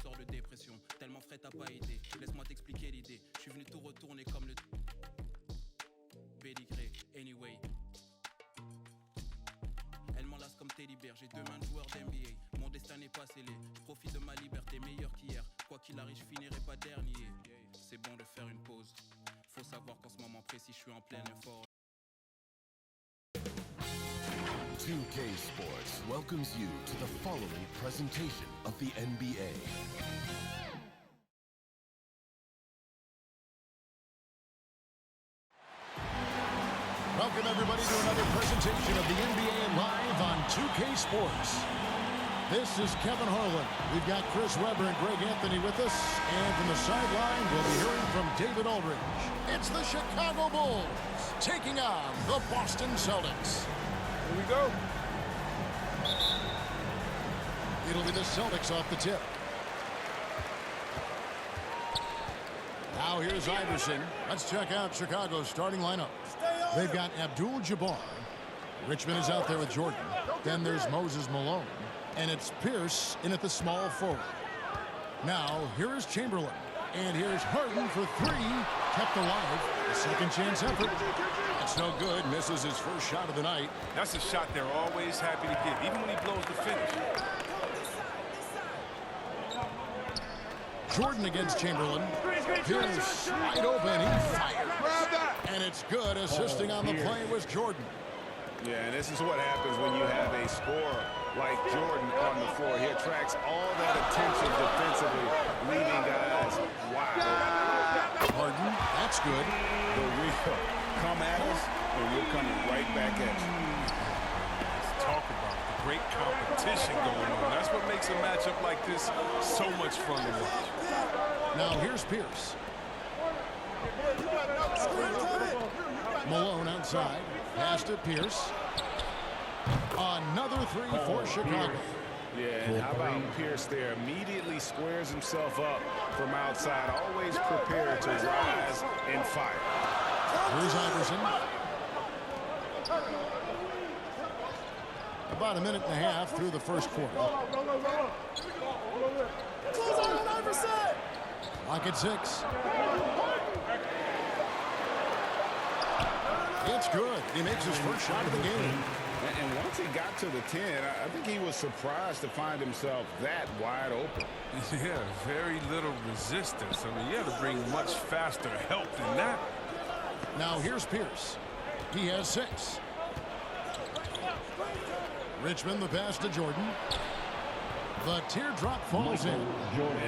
sors de dépression. Tellement frais t'as pas idée. Laisse-moi t'expliquer l'idée. Je suis venu tout retourner comme le pédigré. Anyway. Elle m'enlace comme Teddy Bear. J'ai 2 mains de joueur d'NBA. Mon destin n'est pas scellé. Je profite de ma liberté meilleure qu'hier. Quoi qu'il arrive, je finirai pas dernier. C'est bon de faire une pause. Faut savoir qu'en ce moment précis, je suis en plein effort. 2K Sports welcomes you to the following presentation of the NBA. Welcome everybody to another presentation of the NBA live on 2K Sports. This is Kevin Harlan. We've got Chris Webber and Greg Anthony with us. And from the sideline, we'll be hearing from David Aldridge. It's the Chicago Bulls taking on the Boston Celtics. Here we go. It'll be the Celtics off the tip. Now here's Iverson. Let's check out Chicago's starting lineup. They've got Abdul-Jabbar. Richmond is out there with Jordan. Then there's Moses Malone. And it's Pierce in at the small forward. Now, here is Chamberlain. And here's Harden for 3. Kept alive. A second chance effort. It's no good. Misses his first shot of the night. That's a shot they're always happy to give, even when he blows the finish. Jordan against Chamberlain. Pierce wide open. He fires. And it's good. Assisting on the play was Jordan. Yeah, and this is what happens when you have a scorer like Jordan on the floor. He attracts all that attention defensively, leaving guys wide open. Harden, that's good. But we'll come at us, and we're coming right back at you. Let's talk about the great competition going on. That's what makes a matchup like this so much fun to watch. Now here's Pierce. Malone outside. Pass to Pierce. Another 3 for Chicago. Yeah, and how about Pierce there? Immediately squares himself up from outside. Always prepared to rise and fire. Here's Iverson. About a minute and a half through the first quarter. Lock at 6. It's good. He makes his first shot of the game. And once he got to the 10, I think he was surprised to find himself that wide open. Yeah, very little resistance. I mean, you have to bring much faster help than that. Now here's Pierce. He has 6. Richmond the pass to Jordan. The teardrop falls in.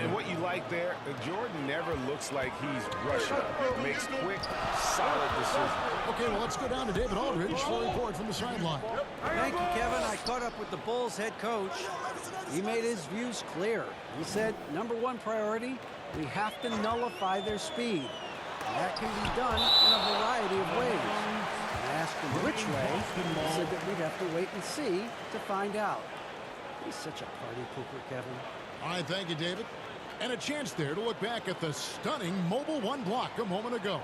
And what you like there, Jordan never looks like he's rushing. Makes quick, solid decisions. Okay, well, let's go down to David Aldridge for a report from the sideline. Thank you, Kevin. I caught up with the Bulls head coach. He made his views clear. He said, #1 priority, we have to nullify their speed. And that can be done in a variety of ways. I asked him which way. He said that we'd have to wait and see to find out. He's such a party pooper, Kevin. All right, thank you, David. And a chance there to look back at the stunning Mobile 1 block a moment ago.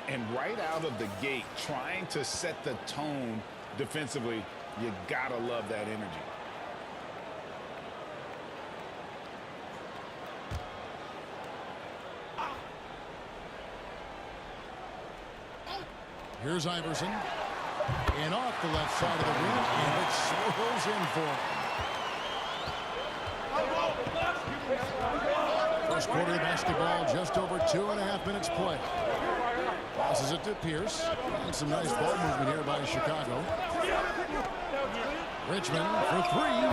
And right out of the gate, trying to set the tone defensively, you gotta love that energy. Here's Iverson. And off the left side of the rim, and it swirls in for him. First quarter of basketball, just over 2.5 minutes play. Passes it to Pierce. And some nice ball movement here by Chicago. Richmond for 3.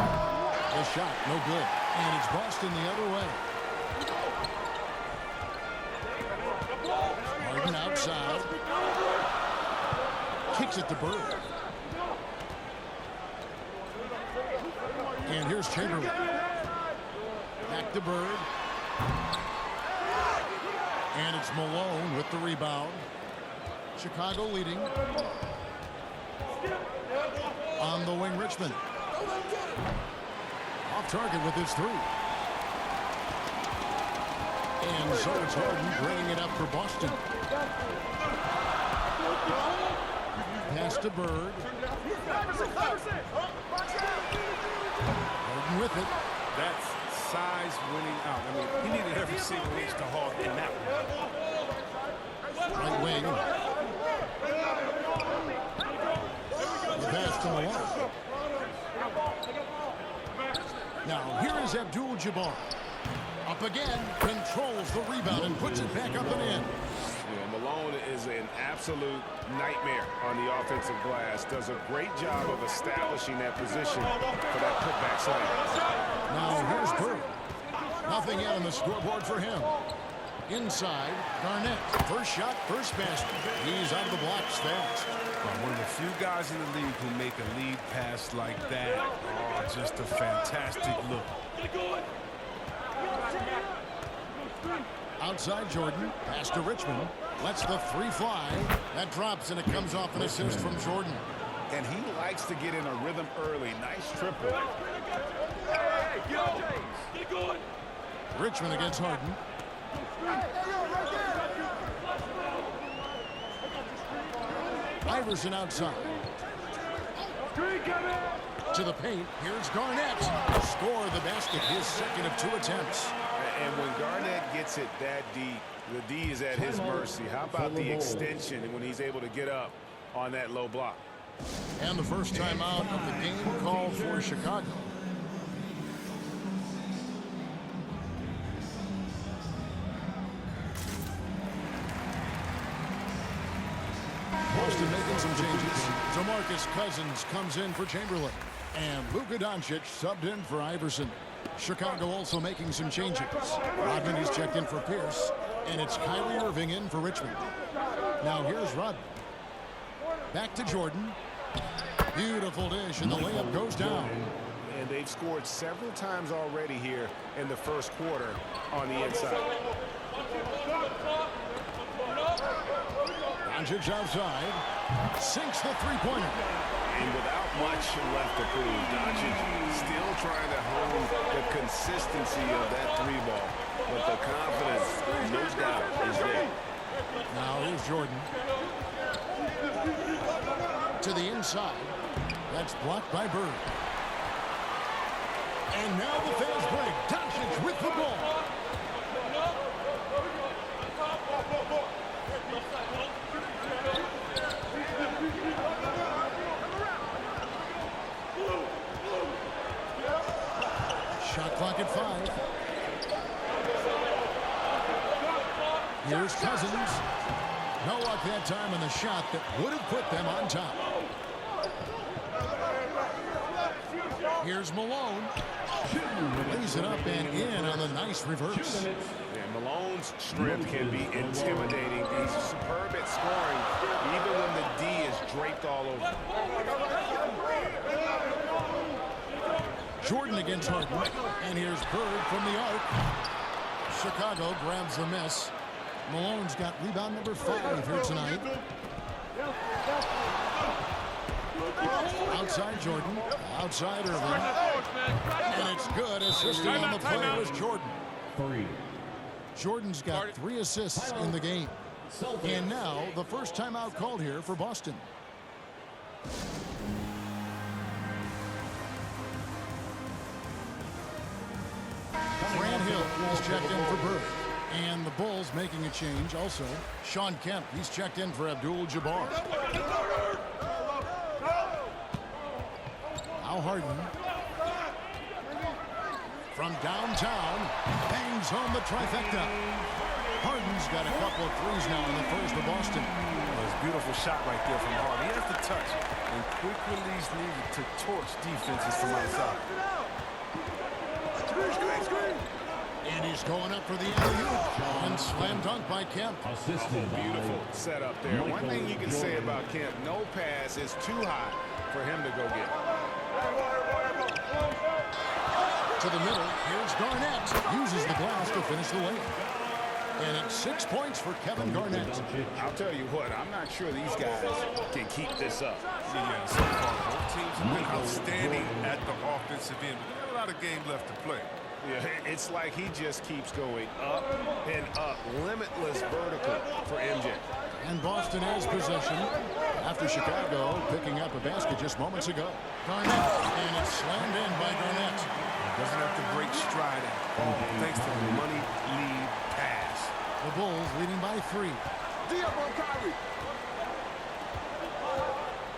The shot, no good. And it's Boston the other way. Harden outside. Kicks it to Bird. And here's Chamberlain. Back to Bird. And it's Malone with the rebound. Chicago leading. On the wing, Richmond. Off target with his 3. And so it's Harden bringing it up for Boston. Pass to Bird. Harden with it. That's size winning out. I mean, he needed every single inch to hog in that one. Right wing. The pass to Malone. Now, here is Abdul-Jabbar. Up again, controls the rebound and puts it back up and in. Yeah, Malone is an absolute nightmare on the offensive glass. Does a great job of establishing that position for that putback slam. Now here's Bird. Nothing yet on the scoreboard for him. Inside, Garnett. First shot, first basket. He's out of the blocks fast. One of the few guys in the league who make a lead pass like that. Oh, just a fantastic look. Outside Jordan, pass to Richmond. Lets the three fly. That drops, and it comes off an assist from Jordan. And he likes to get in a rhythm early. Nice triple. Richmond against Harden. Iverson outside. To the paint. Here's Garnett. Score the basket, his second of 2 attempts. And when Garnett gets it that deep, the D is at his mercy. How about the extension when he's able to get up on that low block? And the first time out of the game called for Chicago. Boston making some changes. DeMarcus Cousins comes in for Chamberlain. And Luka Doncic subbed in for Iverson. Chicago also making some changes. Rodman is checked in for Pierce. And it's Kyrie Irving in for Richmond. Now here's Rodman. Back to Jordan. Beautiful dish, and the layup goes down. And they've scored several times already here in the first quarter on the inside. Doncic outside. Sinks the three-pointer. And without much left to prove, Doncic still trying to hone the consistency of that three ball. But the confidence, no doubt, is there. Now here's Jordan. To the inside. That's blocked by Bird. And now the fast break. Doncic with the ball. Shot clock at 5. Here's Cousins. No luck that time on the shot that would have put them on top. Here's Malone. Lays it up and in on the nice reverse. Yeah, Malone's strength can be intimidating. He's superb at scoring, even when the D is draped all over. Jordan against Harden. And here's Bird from the arc. Chicago grabs the miss. Malone's got rebound number 5 here tonight. Outside Jordan. Outside Irving. And it's good. Assisting on the play was Jordan. Jordan's got 3 assists in the game. And now the first timeout called here for Boston. Grant Hill is checked in for Bird. And the Bulls making a change also. Sean Kemp, he's checked in for Abdul-Jabbar. Now Harden. From downtown, bangs home the trifecta. Harden's got a couple of threes now in the first for Boston. Well, it's a beautiful shot right there from Harden. He has the touch and quick release needed to torch defenses from outside. And he's going up for the alley-oop. And slam dunk by Kemp. Beautiful setup there. One thing you can say about Kemp, no pass is too high for him to go get. To the middle, here's Garnett. Uses the glass to finish the layup. And it's 6 points for Kevin Garnett. I'll tell you what, I'm not sure these guys can keep this up. Yeah, so far, both teams have been outstanding at the offensive end. But there's a lot of game left to play. Yeah, it's like he just keeps going up and up. Limitless vertical for MJ. And Boston has possession after Chicago picking up a basket just moments ago. Garnett, and it's slammed in by Garnett. Doesn't have to break big stride at ball thanks to the money lead pass. The Bulls leading by 3.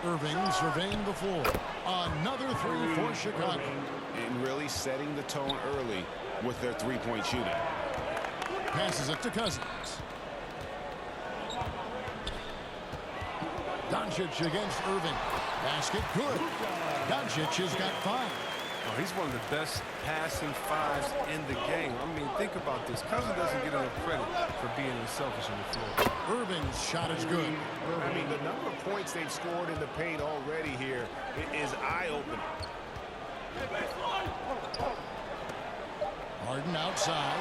Irving surveying the floor. Another 3 for Chicago. And really setting the tone early with their three-point shooting. Passes it to Cousins. Doncic against Irving. Basket good. Doncic has got 5. Oh, he's one of the best passing fives in the game. I mean, think about this. Cousins doesn't get enough credit for being unselfish on the floor. Irving's shot is good. I mean, the number of points they've scored in the paint already here is eye-opening. Harden outside.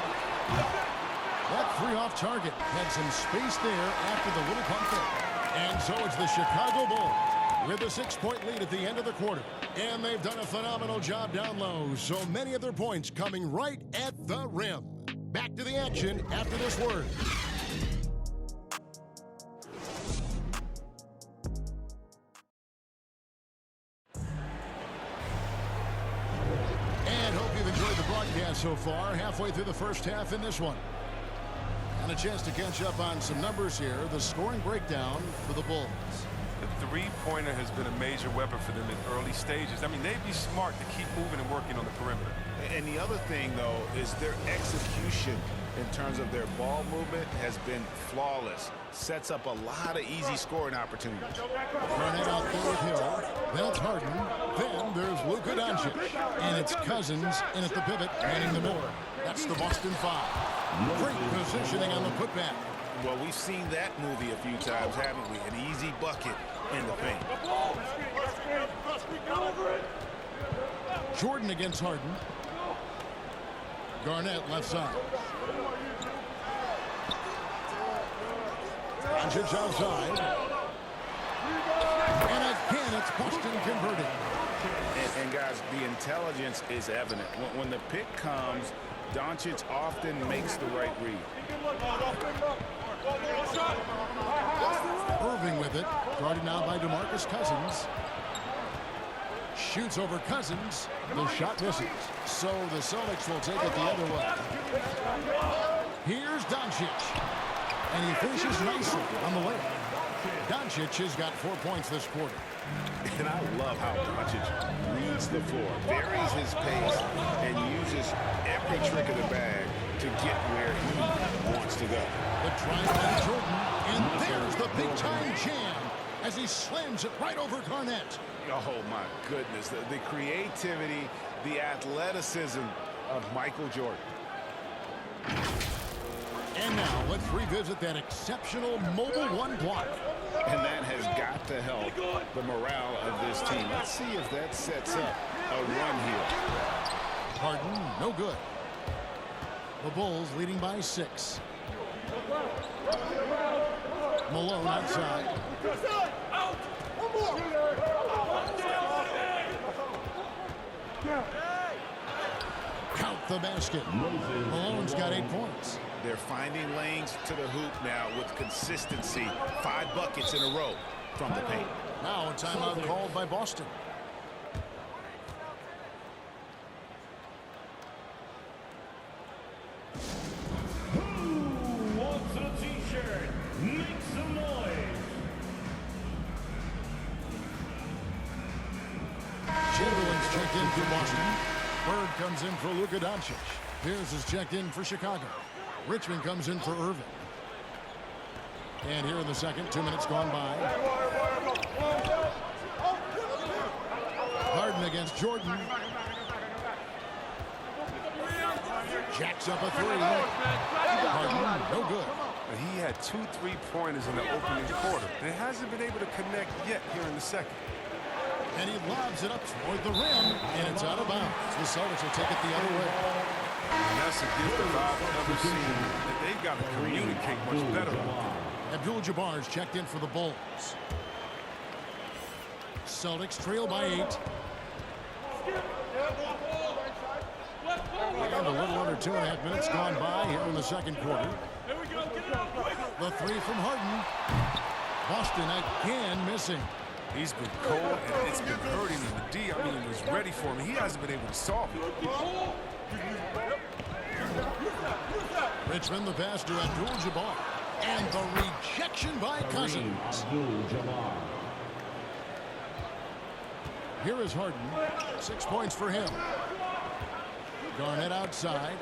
That 3 off target. Had some space there after the little pump fake. And so it's the Chicago Bulls with a 6-point lead at the end of the quarter. And they've done a phenomenal job down low. So many of their points coming right at the rim. Back to the action after this word. And hope you've enjoyed the broadcast so far. Halfway through the first half in this one. And a chance to catch up on some numbers here. The scoring breakdown for the Bulls. The three-pointer has been a major weapon for them in early stages. I mean, they'd be smart to keep moving and working on the perimeter. And the other thing, though, is their execution in terms of their ball movement has been flawless. Sets up a lot of easy scoring opportunities. Garnett out there with Hill. Then it's Harden. Then there's Luka Doncic. And it's Cousins in at the pivot, manning the middle. That's the Boston 5. Great positioning on the putback. Well, we've seen that movie a few times, haven't we? An easy bucket in the paint. Jordan against Harden. Garnett left side. Doncic outside. And again, it's Boston converted. And guys, the intelligence is evident. When the pick comes, Doncic often makes the right read. Irving with it. Guarded now by DeMarcus Cousins. Shoots over Cousins. The shot misses. So the Celtics will take it the other way. Here's Doncic. And he finishes nicely on the layup. Doncic has got 4 points this quarter. And I love how Doncic reads the floor, varies his pace, and uses every trick of the bag to get where he wants to go. The drive by Jordan, and there's the big-time jam as he slams it right over Garnett. Oh, my goodness. The creativity, the athleticism of Michael Jordan. And now let's revisit that exceptional mobile one block. And that has got to help the morale of this team. Let's see if that sets up a run here. Harden, no good. The Bulls leading by 6. Malone outside. Count the basket. Malone's got 8 points. They're finding lanes to the hoop now with consistency. 5 buckets in a row from the paint. Now a timeout called by Boston. Who wants a t-shirt? Make some noise. Chamberlain's checked in for Boston. Bird comes in for Luka Doncic. Pierce is checked in for Chicago. Richmond comes in for Irving. And here in the second, 2 minutes gone by. Harden against Jordan. Jacks up a 3. Harden, no good. He had 2 3-pointers in the opening quarter. They hasn't been able to connect yet here in the second. And he lobs it up toward the rim, and it's out of bounds. The Celtics will take it the other way. And that's a gift that I've never seen. They've got to communicate much better. Abdul-Jabbar's checked in for the Bulls. Celtics trail by 8. And a little under 2.5 minutes gone by here in the second quarter. The 3 from Harden. Boston again missing. He's been cold, and it's been hurting him. The D, I mean, was ready for him. He hasn't been able to solve it. Richmond, the pass to Abdul-Jabbar. And the rejection by Cousins. Here is Harden. 6 points for him. Garnett outside.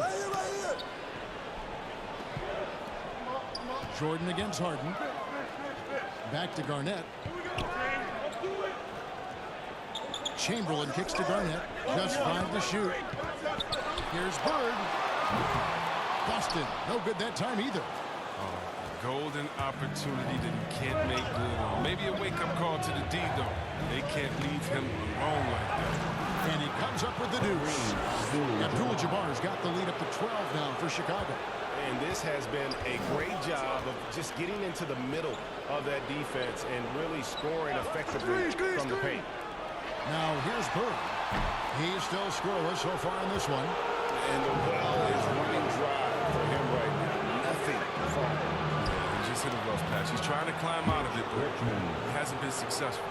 Jordan against Harden. Back to Garnett. Chamberlain kicks to Garnett. Just 5 to shoot. Here's Bird. Boston. No good that time either. Golden opportunity that he can't make good on. Maybe a wake-up call to the D, though. They can't leave him alone like that. And he comes up with the deuce. Abdul-Jabbar's got the lead up to 12 now for Chicago. And this has been a great job of just getting into the middle of that defense and really scoring effectively from the paint. Now here's Bird. He's still scoreless so far in this one. And the well is running dry for him right now. Nothing falling. He just hit a rough patch. He's trying to climb out of it, but he hasn't been successful.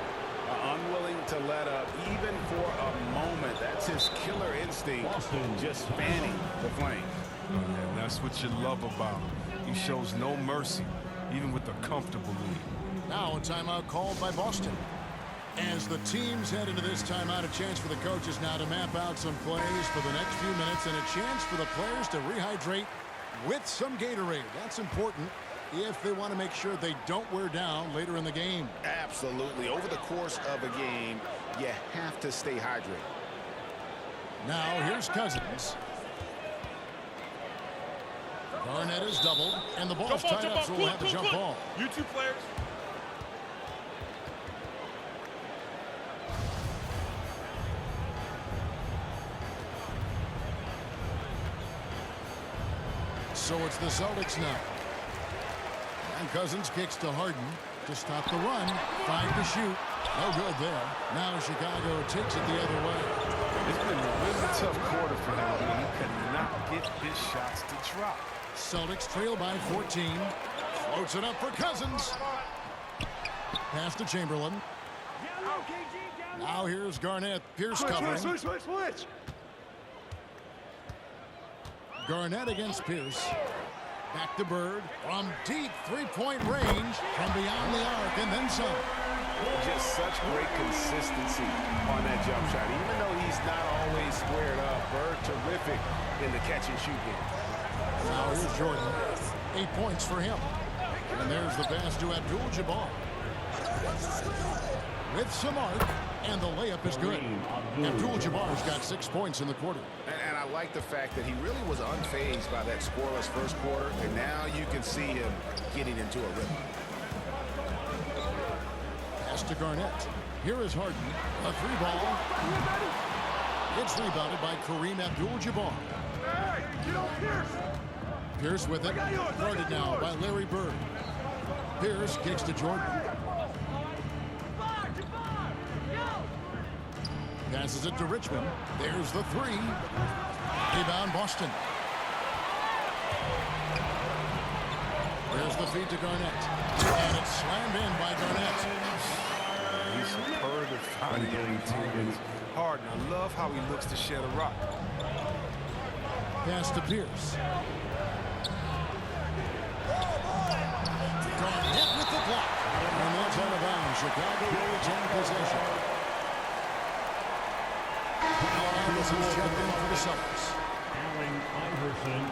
Unwilling to let up even for a moment. That's his killer instinct, just fanning the flames. And that's what you love about him. He shows no mercy, even with a comfortable lead. Now a timeout called by Boston. As the teams head into this timeout, a chance for the coaches now to map out some plays for the next few minutes and a chance for the players to rehydrate with some Gatorade. That's important if they want to make sure they don't wear down later in the game. Absolutely. Over the course of a game, you have to stay hydrated. Now here's Cousins. Garnett is doubled, and the ball's tied up, so we'll have a jump ball. You two players. So it's the Celtics now. And Cousins kicks to Harden to stop the run. 5 to shoot. No good there. Now Chicago takes it the other way. It's been a really tough quarter for him. He cannot get his shots to drop. Celtics trail by 14. Floats it up for Cousins. Pass to Chamberlain. Now here's Garnett. Pierce covering. Switch. Garnett against Pierce. Back to Bird from deep three-point range from beyond the arc and then some. Just such great consistency on that jump shot. Even though he's not always squared up, Bird terrific in the catch and shoot game. Now here's Jordan. 8 points for him. And there's the pass to Abdul-Jabbar. With some arc, and the layup is good. Abdul-Jabbar's got 6 points in the quarter. And I like the fact that he really was unfazed by that scoreless first quarter, and now you can see him getting into a rhythm. Pass to Garnett. Here is Harden. A 3-ball. It's rebounded by Kareem Abdul-Jabbar. Pierce with it. Guarded now by Larry Bird. Pierce kicks to Jordan. Passes it to Richmond. There's the 3. Rebound Boston. There's the feed to Garnett. And it's slammed in by Garnett. He's superb at finding teammates. Harden, I love how he looks to shed a rock. Pass to Pierce. Garnett with the block. And that's out of bounds. Chicago will retain possession. This is checked in for the Celtics. Allen Iverson.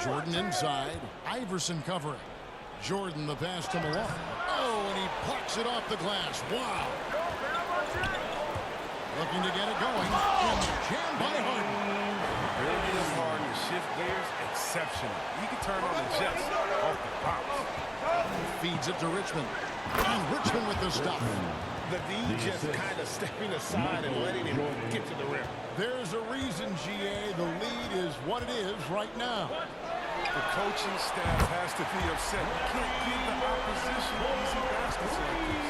Jordan inside. Iverson covering. Jordan the pass to Malone. Oh, and he plucks it off the glass. Wow. Looking to get it going. And jammed by Harden. Ability of Harden to shift gears, exceptional. He can turn on the jets off the pops. Feeds it to Richmond. And Richmond with the stop. The D just kind of stepping aside and letting him get to the rim. There's a reason, GA. The lead is what it is right now. The coaching staff has to be upset. You can't give the opposition easy baskets like this.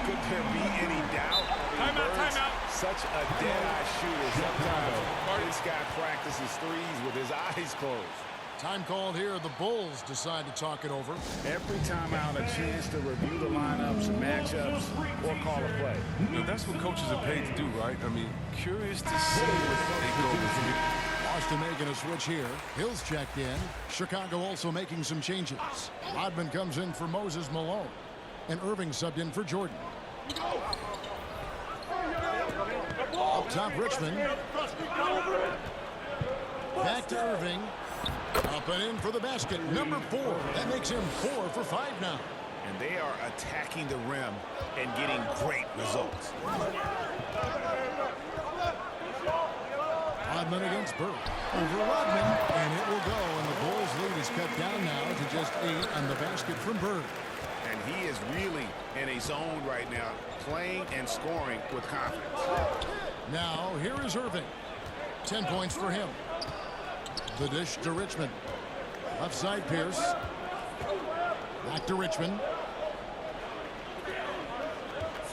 Could there be any doubt? Timeout. Such a dead-eye shooter. Sometimes this guy practices threes with his eyes closed. Time called here. The Bulls decide to talk it over. Every time out, a chance to review the lineups, matchups, or call a play. Now, that's what coaches are paid to do, right? I mean, curious to see what they go with. Boston making a switch here. Hill's checked in. Chicago also making some changes. Rodman comes in for Moses Malone. And Irving subbed in for Jordan. Up top, Richmond. Back to Irving. Up and in for the basket. Number 4. That makes him 4 for 5 now. And they are attacking the rim and getting great results. Rodman against Burke. Over Rodman. And it will go. And the Bulls' lead is cut down now to just 8 on the basket from Burke. And he is really in a zone right now, playing and scoring with confidence. Now, here is Irving. 10 points for him. The dish to Richmond. Left side, Pierce. Back to Richmond.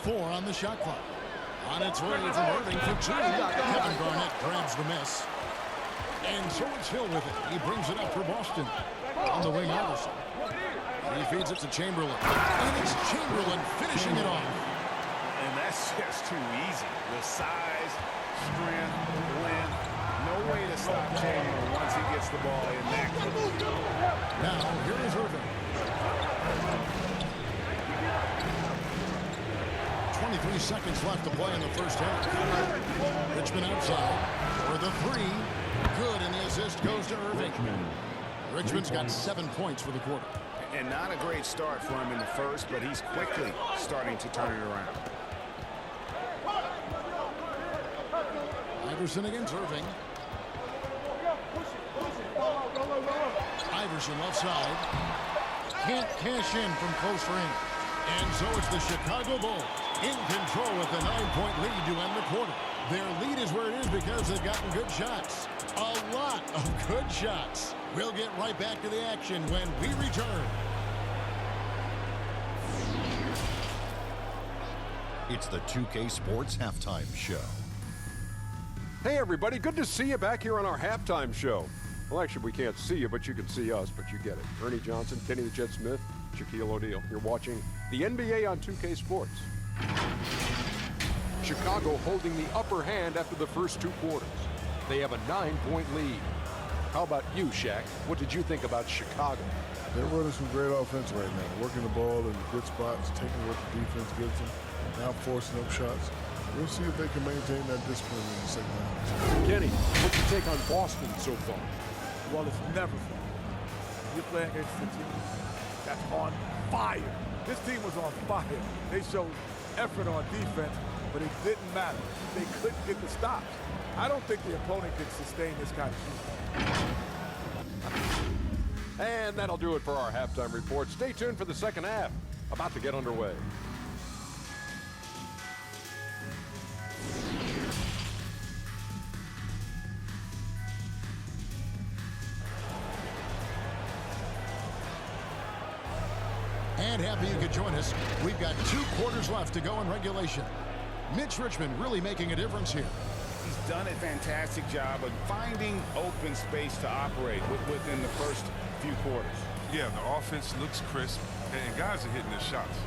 4 on the shot clock. On its way from Irving for 2. Kevin Garnett grabs the miss. And so it's Hill with it. He brings it up for Boston. On the wing, Iverson. He feeds it to Chamberlain. And it's Chamberlain finishing it off. And that's just too easy. The size, strength, length. No way to stop Chamberlain once he gets the ball in that. Now, here is Irving. 23 seconds left to play in the first half. Richmond outside for the 3. Good, and the assist goes to Irving. Richmond's got 7 points for the quarter. And not a great start for him in the first, but he's quickly starting to turn it around. Iverson against Irving. Iverson left side. Can't cash in from close range. And so it's the Chicago Bulls in control with a 9-point lead to end the quarter. Their lead is where it is because they've gotten good shots. A lot of good shots. We'll get right back to the action when we return. It's the 2K Sports Halftime Show. Hey everybody, good to see you back here on our halftime show. Well, actually we can't see you, but you can see us, but you get it. Ernie Johnson, Kenny the Jet Smith, Shaquille O'Neal. You're watching the NBA on 2K Sports. Chicago holding the upper hand after the first 2 quarters. They have a 9-point lead. How about you, Shaq? What did you think about Chicago? They're running some great offense right now, working the ball in good spots, taking what the defense gives them, now forcing up shots. We'll see if they can maintain that discipline in the second half. Kenny, what's your take on Boston so far? Well, it's never fun. You're playing against a team that's on fire. This team was on fire. They showed effort on defense, but it didn't matter. They couldn't get the stops. I don't think the opponent can sustain this kind of shooting. And that'll do it for our halftime report. Stay tuned for the second half. About to get underway. And happy you could join us. We've got 2 quarters left to go in regulation. Mitch Richmond really making a difference here. He's done a fantastic job of finding open space to operate within the first few quarters. Yeah, the offense looks crisp, and guys are hitting their shots.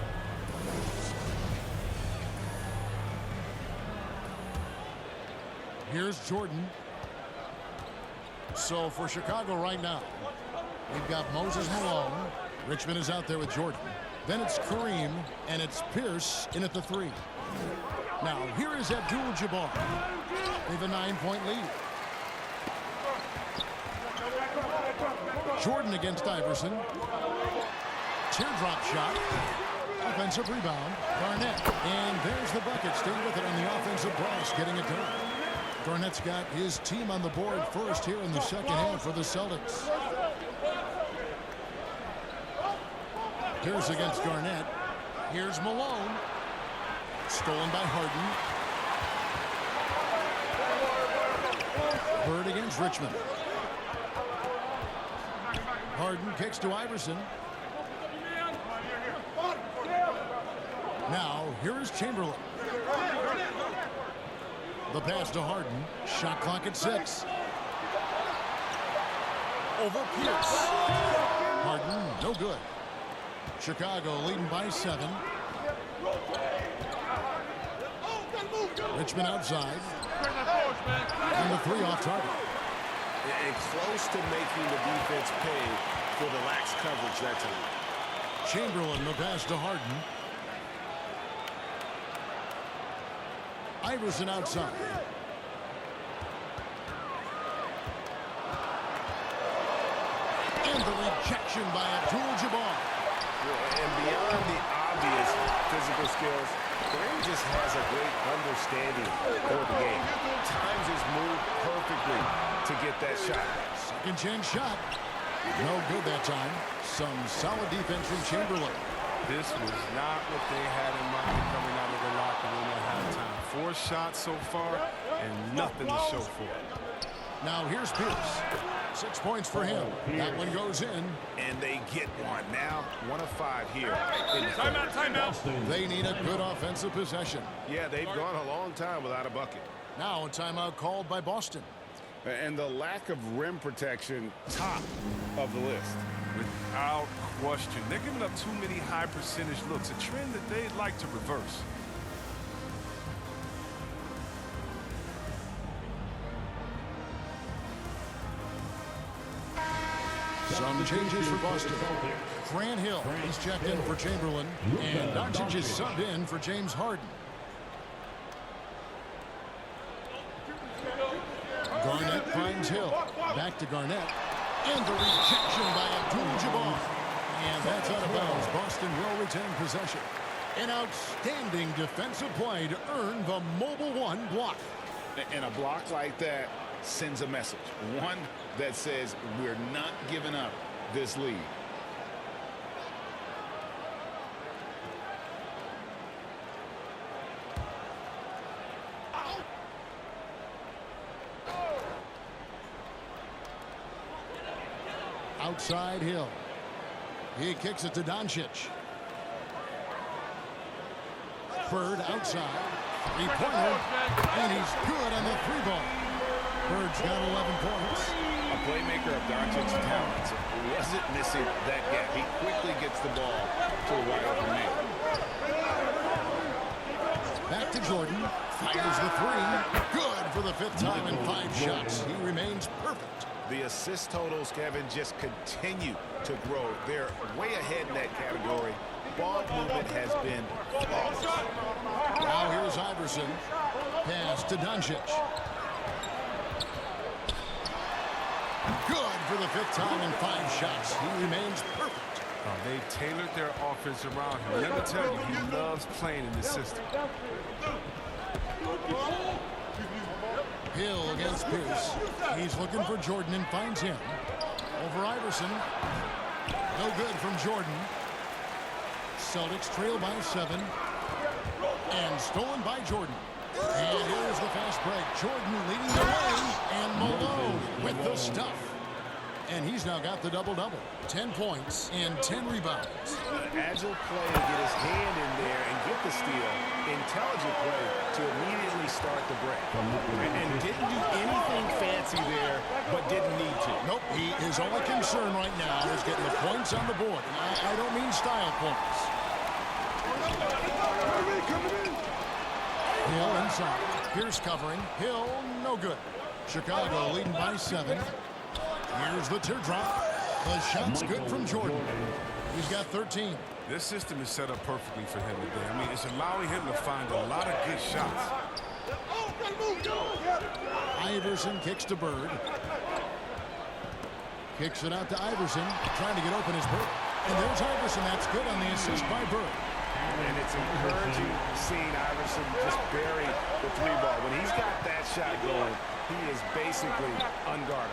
Here's Jordan. So for Chicago right now, we've got Moses Malone. Richmond is out there with Jordan. Then it's Kareem, and it's Pierce in at the 3. Now, here is Abdul-Jabbar. They have a 9-point lead. Jordan against Iverson. Teardrop shot. Offensive rebound. Garnett. And there's the bucket. Staying with it on the offensive glass, getting it done. Garnett's got his team on the board first here in the second half for the Celtics. Pierce against Garnett. Here's Malone. Stolen by Harden. Bird against Richmond. Harden kicks to Iverson. Now, here is Chamberlain. The pass to Harden. Shot clock at 6. over Pierce. Harden, no good. Chicago leading by 7. Richmond outside. And the 3 off target. And close to making the defense pay for the lax coverage that time. Chamberlain, the pass to Harden. Iverson outside. And the rejection by Abdul-Jabbar. And beyond the obvious physical skills, Kareem just has a great understanding for the game. Times his move perfectly to get that shot. Second chance shot. No good that time. Some solid defense from Chamberlain. This was not what they had in mind coming out of the locker room at halftime. 4 shots so far and nothing to show for it. Now here's Pierce. 6 points for him. That one goes in. And they get one. Now 1 of 5 here. Timeout. They need a good offensive possession. Yeah, they've gone a long time without a bucket. Now a timeout called by Boston. And the lack of rim protection, top of the list. Without question. They're giving up too many high percentage looks, a trend that they'd like to reverse. Some changes for Boston. Grant Hill, he's checked in for Chamberlain. And Doncic is subbed in for James Harden. Garnett finds Hill. Back to Garnett. And the rejection by Abdul-Jabbar. And that's out of bounds. Boston will retain possession. An outstanding defensive play to earn the Mobile One block. And a block like that sends a message. One that says we're not giving up this lead. Outside Hill. He kicks it to Doncic. Bird outside. 3-pointer. And he's good on the 3-ball. Bird's got 11 points. A playmaker of Doncic's talents wasn't missing that gap. He quickly gets the ball to a wide open man. Back to Jordan. Fires the 3. Good for the 5th time in 5 shots. He remains perfect. The assist totals, Kevin, just continue to grow. They're way ahead in that category. Ball movement has been flawless. Now here's Iverson. Pass to Doncic. Good for the 5th time in 5 shots. He remains perfect. They tailored their offense around him. Let me tell you, he loves playing in this system. Hill against Pierce. He's looking for Jordan and finds him. Over Iverson. No good from Jordan. Celtics trail by 7. And stolen by Jordan. And here's the fast break. Jordan leading the way. And Malone with the stuff. And he's now got the double-double. 10 points and 10 rebounds. Agile play to get his hand in there and get the steal. Intelligent play to immediately start the break. And didn't do anything fancy there, but didn't need to. Nope, his only concern right now is getting the points on the board. I don't mean style points. Hill inside. Pierce covering. Hill, no good. Chicago leading by 7. Here's the teardrop. The shot's good from Jordan. He's got 13. This system is set up perfectly for him today. I mean, it's allowing him to find a lot of good shots. Iverson kicks to Bird. Kicks it out to Iverson. Trying to get open is Bird. And there's Iverson. That's good on the assist by Bird. And it's encouraging seeing Iverson just bury the 3-ball. When he's got that shot going, he is basically unguarded.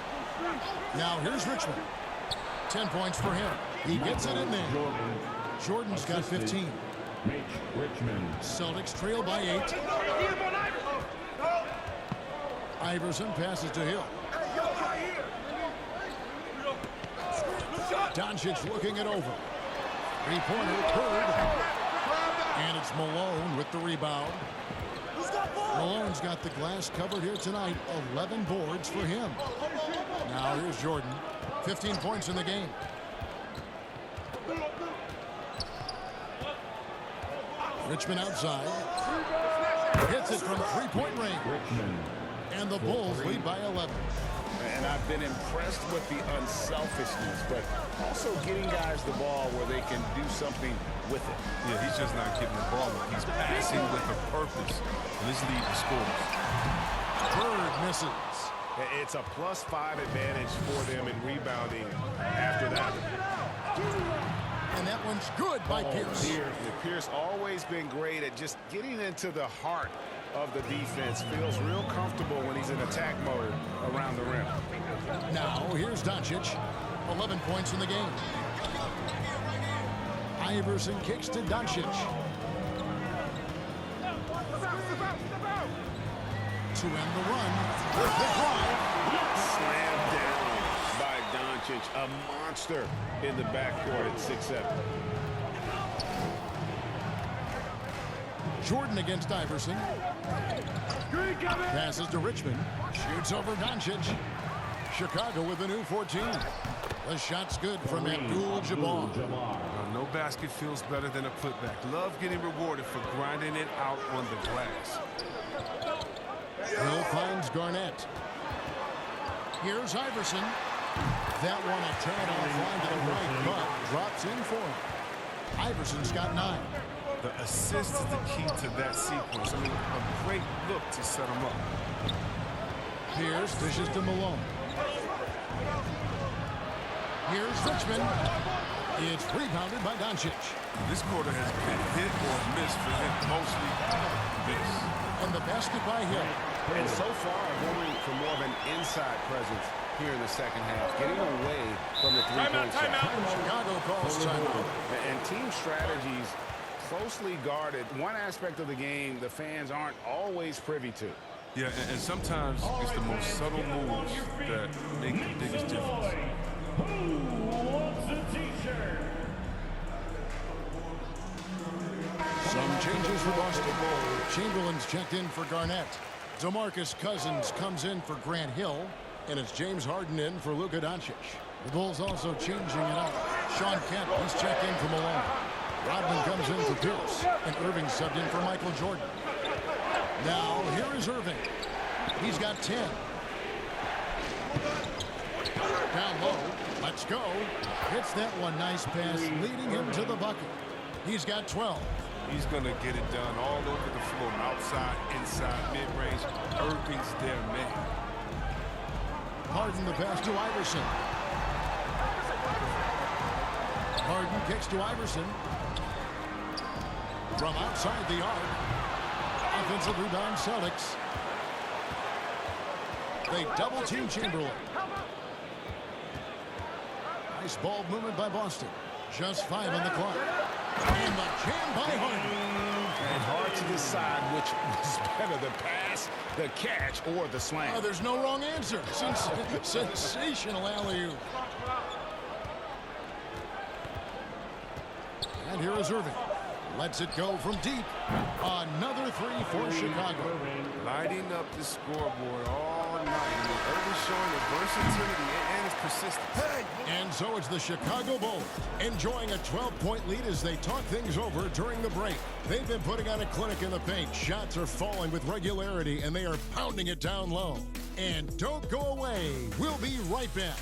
Now here's Richmond. 10 points for him. He gets it in there. Jordan's got 15. Celtics trail by 8. Iverson passes to Hill. Doncic looking it over. 3-pointer, Bird. And it's Malone with the rebound. Malone's got the glass covered here tonight. 11 boards for him. Now here's Jordan. 15 points in the game. Richmond outside. Hits it from three-point range. And the Bulls lead by 11. And I've been impressed with the unselfishness, but also getting guys the ball where they can do something with it. Yeah, he's just not getting the ball. He's passing with a purpose. And this lead scores. Bird misses. It's a +5 advantage for them in rebounding after that. And that one's good by Pierce. Pierce always been great at just getting into the heart of the defense. Feels real comfortable when he's in attack mode around the rim. Now, here's Doncic. 11 points in the game. Iverson kicks to Doncic. To end the run. The drive. Slammed down by Doncic. A monster in the backcourt at 6'7". Jordan against Iverson. Passes to Richmond. Shoots over Doncic. Chicago with a new 14. The shot's good from Abdul-Jabbar. No basket feels better than a putback. Love getting rewarded for grinding it out on the glass. Hill finds Garnett. Here's Iverson. That one a tad offline to the right, but drops in for him. Iverson's got 9. The assist is the key to that sequence. I mean, a great look to set him up. Pierce dishes to Malone. Here's Richmond. It's rebounded by Doncic. This quarter has been hit or miss for him, mostly miss. And the basket by Hill. And so far, going for more of an inside presence here in the second half, getting away from the three-point shot. Chicago calls timeout. And team strategies closely guarded. One aspect of the game the fans aren't always privy to. Yeah, and sometimes it's the most subtle moves that make the biggest difference. Who wants a t-shirt? Some changes for Boston. Chamberlain's checked in for Garnett. DeMarcus Cousins comes in for Grant Hill. And it's James Harden in for Luka Doncic. The Bulls also changing it up. Sean Kemp, he's checked in for Malone. Rodman comes in for Pierce. And Irving subbed in for Michael Jordan. Now, here is Irving. He's got 10. Down low. Let's go. Hits that one. Nice pass, leading him to the bucket. He's got 12. He's going to get it done all over the floor. Outside, inside, mid-range. Irving's their man. Harden the pass to Iverson. Harden kicks to Iverson. From outside the arc. Offensive rebound Celtics. They double-team Chamberlain. Nice ball movement by Boston. Just 5 on the clock. And the jam by Harden. And hard to decide which was better, the pass, the catch, or the slam. Oh, there's no wrong answer. Sensational alley-oop. And here is Irving. Lets it go from deep. Another 3 for Chicago. Lighting up the scoreboard all night. Irving showing the versatility and his persistence. And so it's the Chicago Bulls enjoying a 12-point lead as they talk things over during the break. They've been putting on a clinic in the paint. Shots are falling with regularity, and they are pounding it down low. And don't go away. We'll be right back.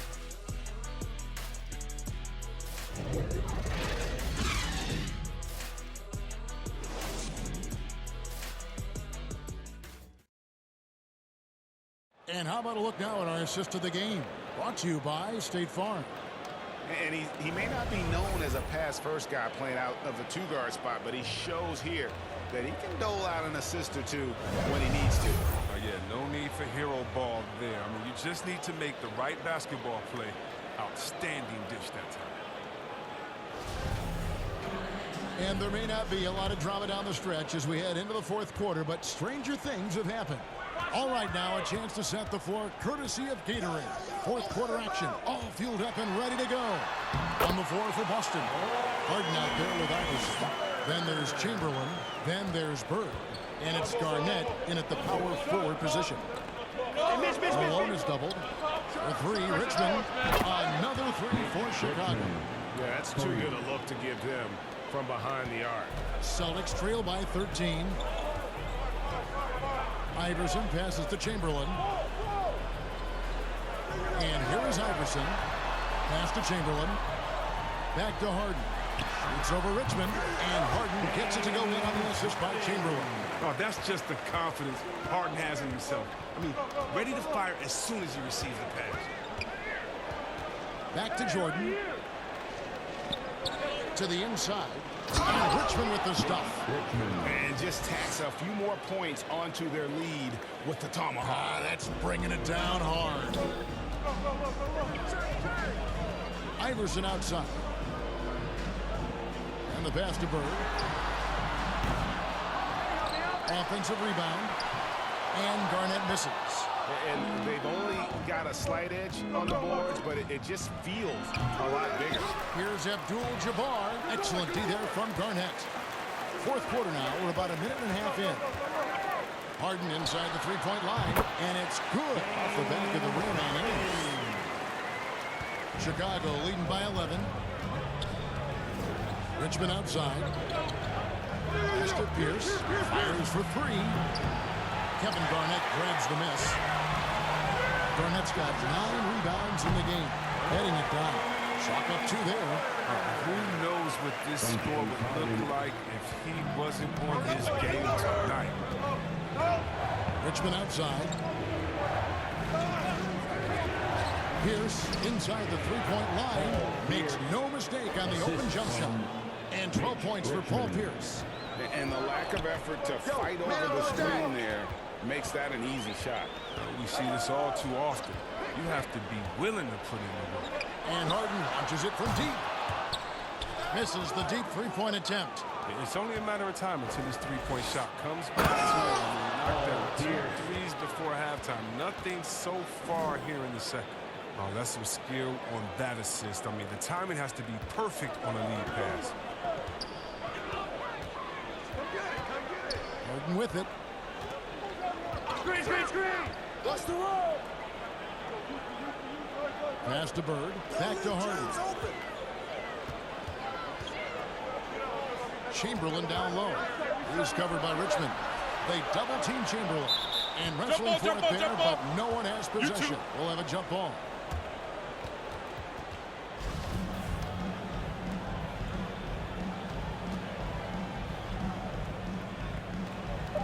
And how about a look now at our assist to the game? Brought to you by State Farm. And he may not be known as a pass-first guy playing out of the two-guard spot, but he shows here that he can dole out an assist or two when he needs to. Oh, yeah, no need for hero ball there. I mean, you just need to make the right basketball play. Outstanding dish that time. And there may not be a lot of drama down the stretch as we head into the fourth quarter, but stranger things have happened. All right, now a chance to set the floor courtesy of Gatorade. Fourth quarter action, all fueled up and ready to go. On the floor for Boston. Harden out there with Iverson. Then there's Chamberlain. Then there's Bird. And it's Garnett in at the power forward position. Malone is doubled. For three, Richmond. Another three for Chicago. Yeah, that's too good a look to give them from behind the arc. Celtics trail by 13. Iverson passes to Chamberlain. And here is Iverson. Pass to Chamberlain. Back to Harden. Shoots over Richmond. And Harden gets it to go in on the assist by Chamberlain. Oh, that's just the confidence Harden has in himself. I mean, ready to fire as soon as he receives the pass. Back to Jordan. To the inside. And Richmond with the stuff. And just tacks a few more points onto their lead with the tomahawk. That's bringing it down hard. Iverson outside. And the pass to Bird. Offensive rebound. And Garnett misses. And they've only got a slight edge on the boards, but it just feels a lot bigger. Here's Abdul-Jabbar. Excellent D there from Garnett. Fourth quarter now. We're about a minute and a half in. Harden inside the three-point line. And it's good off the back of the rim and in. Chicago leading by 11. Richmond outside. Pass to Pierce. Fires for three. Kevin Garnett grabs the miss. Garnett's got 9 rebounds in the game. Heading it down. Chalk up 2 there. Who knows what this score would look like if he wasn't on his game tonight. Richmond outside. Pierce inside the three-point line. Makes no mistake on the open jump shot. And 12 points for Paul Pierce. And the lack of effort to fight over the screen there makes that an easy shot. We see this all too often. You have to be willing to put in the work. And Harden launches it from deep. Misses the deep three-point attempt. It's only a matter of time until this three-point shot comes back to him. Knocked down 2 threes before halftime. Nothing so far here in the second. Oh, that's some skill on that assist. I mean, the timing has to be perfect on a lead pass. Harden with it. Screen! What's the roll? Pass to Bird. Back to Harden. Chamberlain down low. He's covered by Richmond. They double-team Chamberlain. And wrestling for it there, but no one has possession. We'll have a jump ball.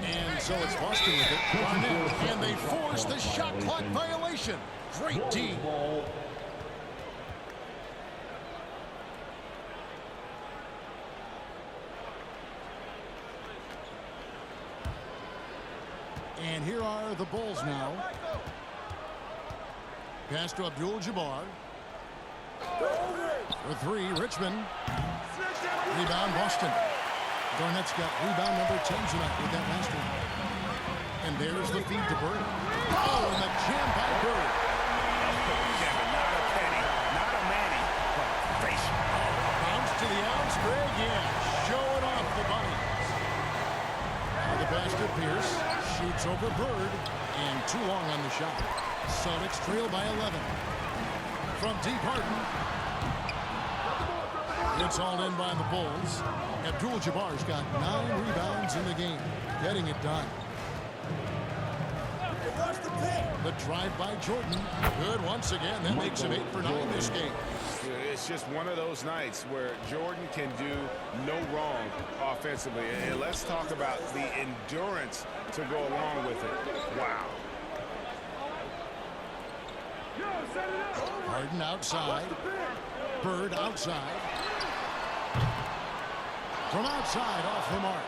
And so it's Boston with it. Garnett, and they force the shot clock violation. Great D. And here are the Bulls now. Pass to Abdul-Jabbar. For three, Richmond. Rebound, Boston. Garnett's got rebound number 10 tonight with that last one. And there's the feed to Bird. Oh, and the jam by Bird. Kevin, not a penny, not a manny, but a facial. Bounce to the ounce, Greg, yeah. Showing off the bunnies. Now the pass to Pierce. Shoots over Bird. And too long on the shot. Celtics trail by 11. From deep, Harden. It's all in by the Bulls. Abdul-Jabbar's got 9 rebounds in the game. Getting it done. The drive by Jordan. Good once again. That makes it 8 for 9 this game. It's just one of those nights where Jordan can do no wrong offensively. And let's talk about the endurance to go along with it. Wow. Harden outside. Bird outside. From outside, off the mark.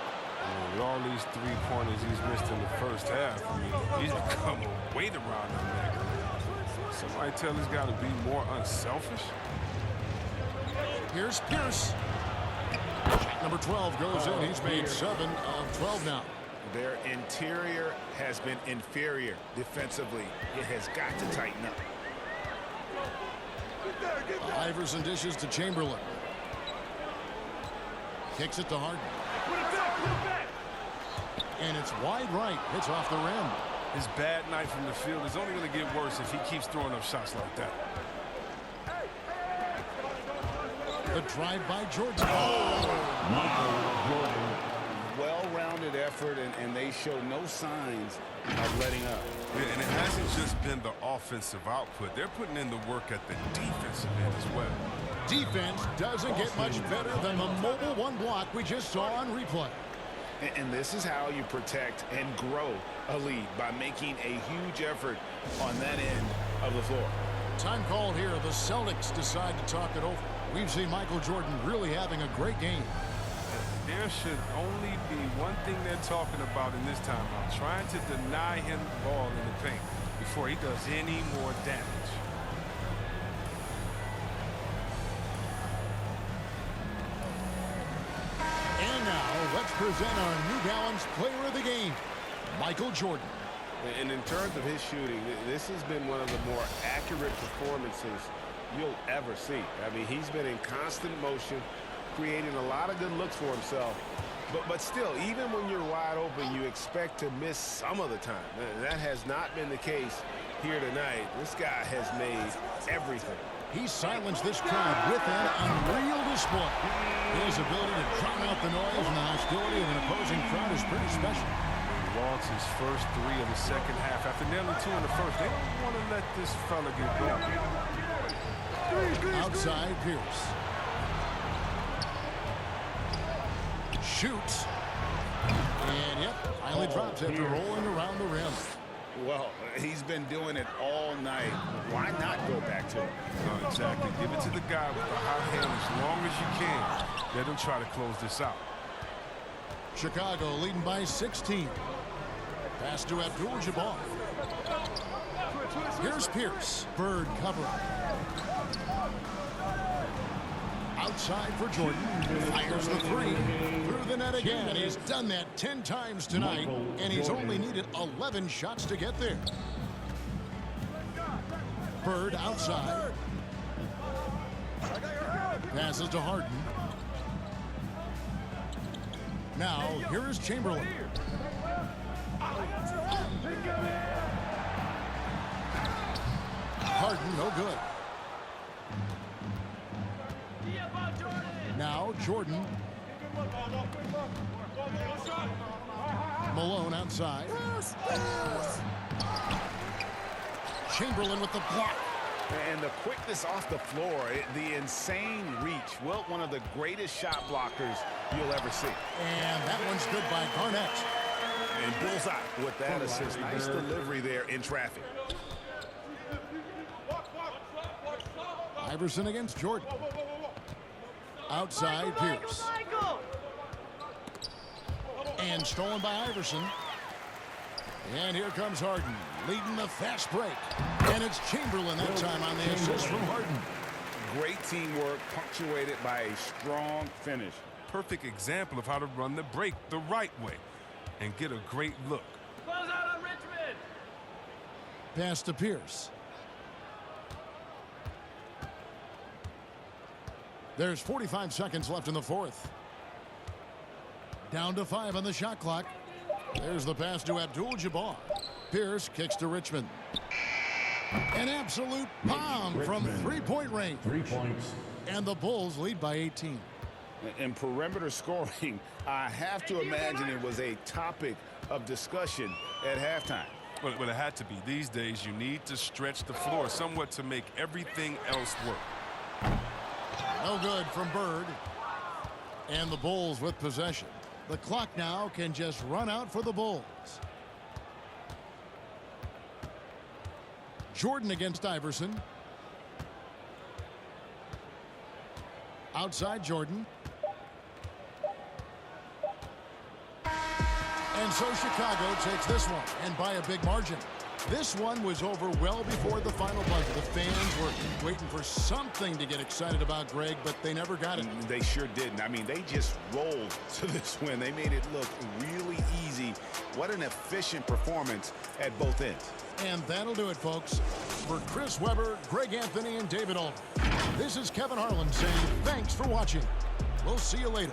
With all these three-pointers he's missed in the first half, I mean, he's become a weight around him neck. Somebody tell he's got to be more unselfish. Here's Pierce. Shot number 12 goes in. He's made 7 of 12 now. Their interior has been inferior defensively. It has got to tighten up. Iverson dishes to Chamberlain. Kicks it to Harden. And it's wide right. It's off the rim. His bad night from the field is only going to get worse if he keeps throwing up shots like that. The drive by Jordan. Well-rounded effort, and they show no signs of letting up. Yeah, and it hasn't just been the offensive output. They're putting in the work at the defensive end as well. Defense doesn't get much better than the mobile one block we just saw on replay. And this is how you protect and grow a lead, by making a huge effort on that end of the floor. Time called here. The Celtics decide to talk it over. We've seen Michael Jordan really having a great game. There should only be one thing they're talking about in this timeout, trying to deny him the ball in the paint before he does any more damage. And now, let's present our New Balance Player of the Game, Michael Jordan. And in terms of his shooting, this has been one of the more accurate performances you'll ever see. I mean, he's been in constant motion, creating a lot of good looks for himself. But still, even when you're wide open, you expect to miss some of the time. That has not been the case here tonight. This guy has made everything. He silenced this crowd with an unreal display. His ability to drown out the noise and the hostility of an opposing crowd is pretty special. He lost his first 3 of the second half after nailing 2 in the first. They don't want to let this fella get going. Outside Pierce. Shoots. And yep, finally drops after rolling around the rim. Well, he's been doing it all night. Why not go back to him? No, exactly. Give it to the guy with the hot hand as long as you can. Let him try to close this out. Chicago leading by 16. Pass to Abdul-Jabbar. Here's Pierce. Bird covering. Outside for Jordan. Fires the 3. Through the net again. He's done that 10 times tonight, and he's only needed 11 shots to get there. Bird outside. Passes to Harden. Now, here is Chamberlain. Harden, no good. Now, Jordan. Malone outside. Chamberlain with the block. And the quickness off the floor, the insane reach. Wilt, one of the greatest shot blockers you'll ever see. And that one's good by Garnett. And bullseye with that assist. Nice delivery there in traffic. Iverson against Jordan. Outside Pierce. And stolen by Iverson. And here comes Harden, leading the fast break. And it's Chamberlain that time on the assist from Harden. Great teamwork, punctuated by a strong finish. Perfect example of how to run the break the right way and get a great look. Close out on Richmond. Pass to Pierce. There's 45 seconds left in the fourth. Down to 5 on the shot clock. There's the pass to Abdul-Jabbar. Pierce kicks to Richmond. An absolute bomb from three-point range. 3 points. And the Bulls lead by 18. In perimeter scoring, I have to imagine it was a topic of discussion at halftime. Well, it had to be. These days, you need to stretch the floor somewhat to make everything else work. No good from Bird. And the Bulls with possession. The clock now can just run out for the Bulls. Jordan against Iverson. Outside Jordan. And so Chicago takes this one, and by a big margin. This one was over well before the final buzzer. The fans were waiting for something to get excited about, Greg, but they never got it. They sure didn't. I mean, they just rolled to this win. They made it look really easy. What an efficient performance at both ends. And that'll do it, folks. For Chris Webber, Greg Anthony, and David Alden, this is Kevin Harlan saying thanks for watching. We'll see you later.